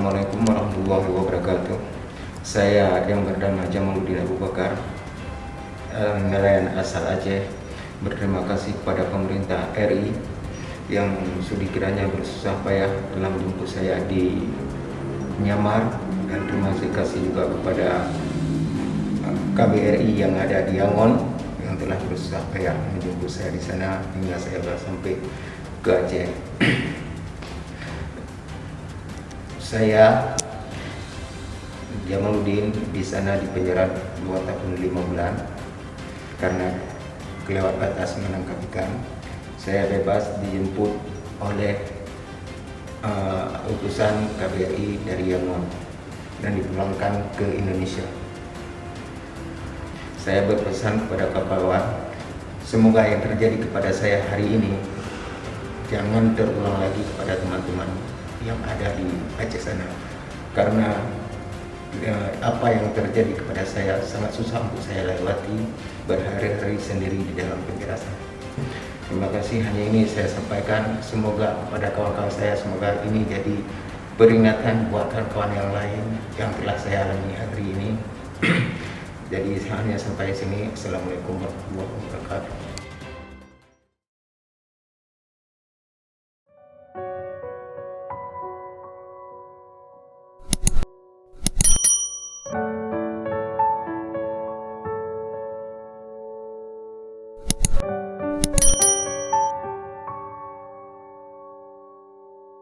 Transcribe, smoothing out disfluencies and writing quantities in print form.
Assalamualaikum warahmatullahi wabarakatuh. Saya yang bernama Jamaluddin Abu Bakar, nelayan asal Aceh. Berterima kasih kepada pemerintah RI yang sudi kiranya bersusah payah dalam menjemput saya di Myanmar, dan terima kasih juga kepada KBRI yang ada di Yangon yang telah bersusah payah menjemput saya di sana hingga saya sampai ke Aceh. Saya Jamaluddin di sana di penjara 2 tahun 5 bulan karena kelewat batas menangkap ikan. Saya bebas dijemput oleh utusan KBRI dari Yangon dan dipulangkan ke Indonesia. Saya berpesan kepada kawan, semoga yang terjadi kepada saya hari ini jangan terulang lagi kepada teman-teman yang ada di Aceh sana, karena apa yang terjadi kepada saya sangat susah untuk saya lewati berhari-hari sendiri di dalam penjara sana. Terima kasih, hanya ini saya sampaikan. Semoga kepada kawan-kawan saya, semoga ini jadi peringatan buat kawan-kawan yang lain yang telah saya alami hari ini. Jadi hanya sampai sini. Assalamualaikum warahmatullahi wabarakatuh.